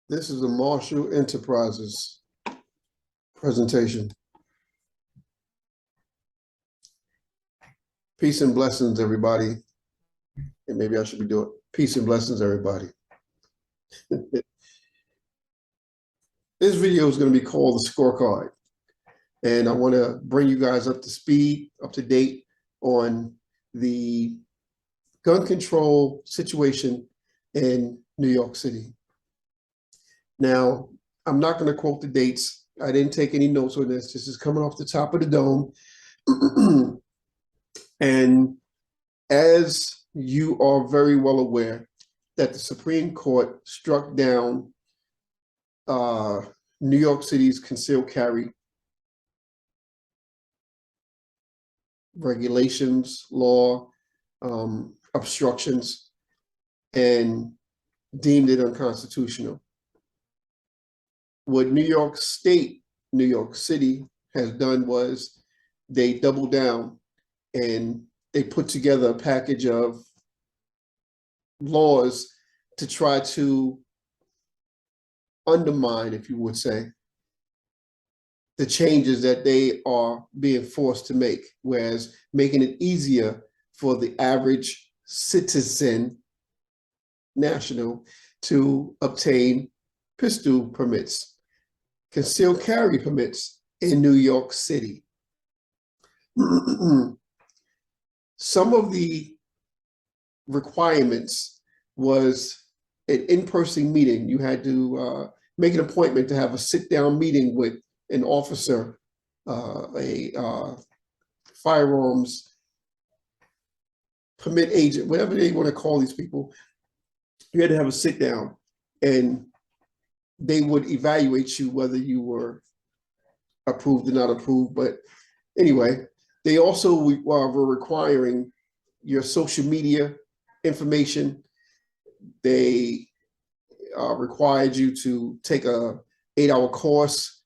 This is a Marshall Enterprises presentation. Peace and blessings, everybody. And maybe I should be doing peace and blessings, everybody. This video is going to be called the scorecard. And I want to bring you guys up to speed, up to date on the gun control situation in New York City. Now, I'm not going to quote the dates. I didn't take any notes on this. This is coming off the top of the dome. And as you are very well aware, that the Supreme Court struck down New York City's concealed carry regulations, law, obstructions, and deemed it unconstitutional. What New York State, New York City has done was they doubled down and they put together a package of laws to try to undermine, if you would say, the changes that they are being forced to make, whereas making it easier for the average citizen, national, to obtain pistol permits, concealed carry permits in New York City. Some of the requirements was an in-person meeting. You had to make an appointment to have a sit-down meeting with an officer, a firearms permit agent, whatever they want to call these people. You had to have a sit-down, and they would evaluate you whether you were approved or not approved. But anyway, they also were requiring your social media information. They required you to take a 8-hour course.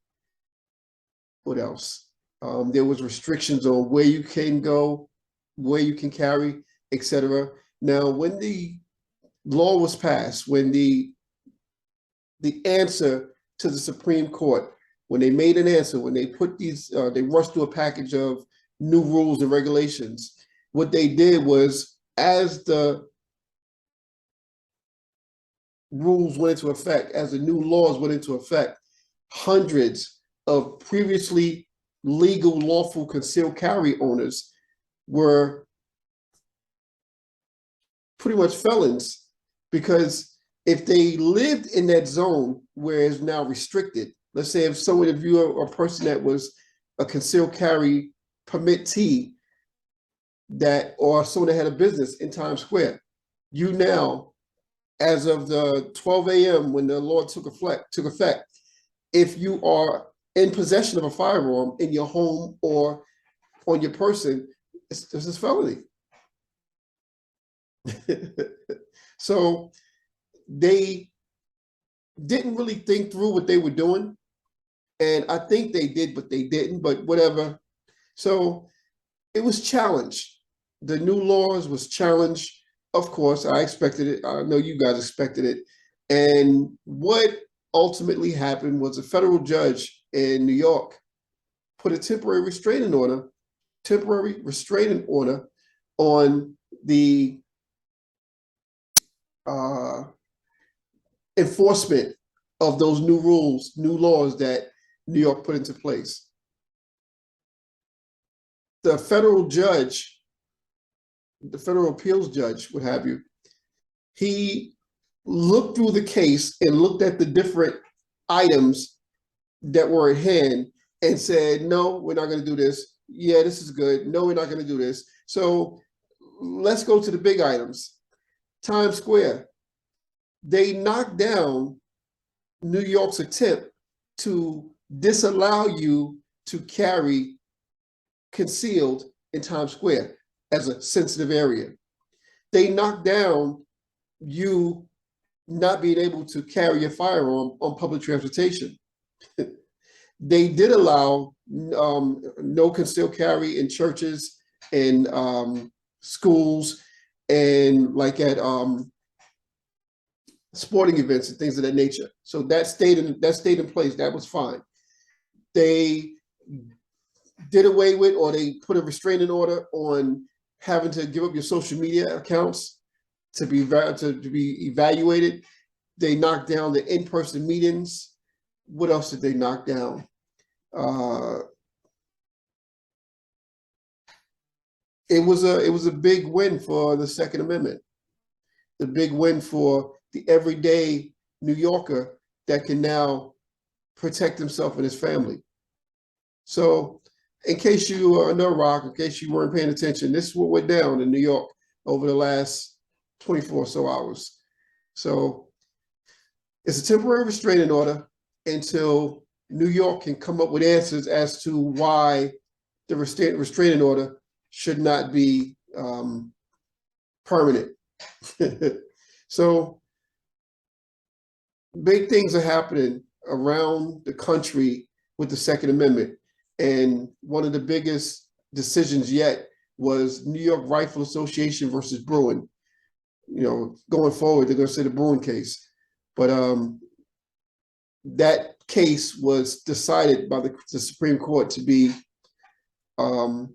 What else? There was restrictions on where you can go, where you can carry, etc. Now, when the law was passed, when the answer to the Supreme Court, when they made an answer, when they put these, they rushed through a package of new rules and regulations, what they did was, as the rules went into effect, as the new laws went into effect, hundreds of previously legal, lawful concealed carry owners were pretty much felons, because if they lived in that zone where it's now restricted, let's say if someone, if you are a person that was a concealed carry permittee, that, or someone that had a business in Times Square, you now, as of the 12 a.m. when the law took effect, if you are in possession of a firearm in your home or on your person, this is felony. So they didn't really think through what they were doing. And I think they did, but they didn't, but whatever. So it was challenged. The new laws was challenged. Of course, I expected it. I know you guys expected it. And what ultimately happened was a federal judge in New York put a temporary restraining order on the enforcement of those new rules, new laws that New York put into place. The federal judge, the federal appeals judge, what have you, he looked through the case and looked at the different items that were at hand and said, no, we're not going to do this. Yeah, this is good. No, we're not going to do this. So let's go to the big items. Times Square. They knocked down New York's attempt to disallow you to carry concealed in Times Square as a sensitive area. They knocked down you not being able to carry your firearm on public transportation. They did allow no concealed carry in churches and schools, and like at sporting events and things of that nature. So that stayed in place. That was fine. They did away with, or they put a restraining order on having to give up your social media accounts to be evaluated. They knocked down the in-person meetings. What else did they knock down? It was a big win for the Second Amendment. The big win for the everyday New Yorker that can now protect himself and his family. So in case you are under a rock, in case you weren't paying attention, this is what went down in New York over the last 24 or so hours. So it's a temporary restraining order until New York can come up with answers as to why the restraining order should not be permanent. So big things are happening around the country with the Second Amendment. And one of the biggest decisions yet was New York Rifle Association versus Bruin. You know, going forward, they're going to say the Bruin case. But that case was decided by the Supreme Court to be a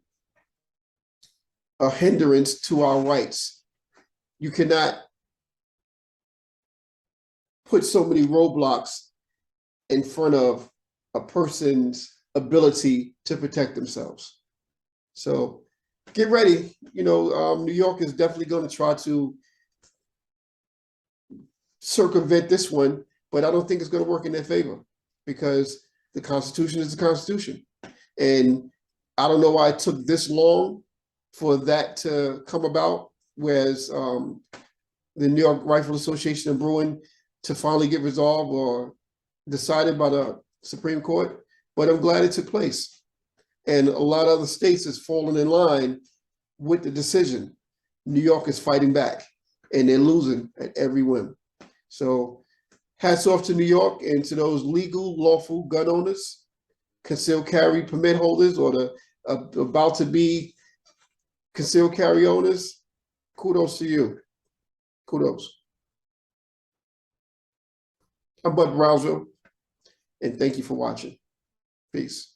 hindrance to our rights. You cannot put so many roadblocks in front of a person's ability to protect themselves. So get ready. You know, New York is definitely going to try to circumvent this one, but I don't think it's going to work in their favor because the Constitution is the Constitution. And I don't know why it took this long for that to come about, whereas the New York Rifle Association and Bruin to finally get resolved or decided by the Supreme Court. But I'm glad it took place. And a lot of other states has fallen in line with the decision. New York is fighting back and they're losing at every whim. So hats off to New York and to those legal, lawful gun owners, concealed carry permit holders, or the about to be concealed carry owners. Kudos to you. Kudos. I'm Bud Brownsville, and thank you for watching. Peace.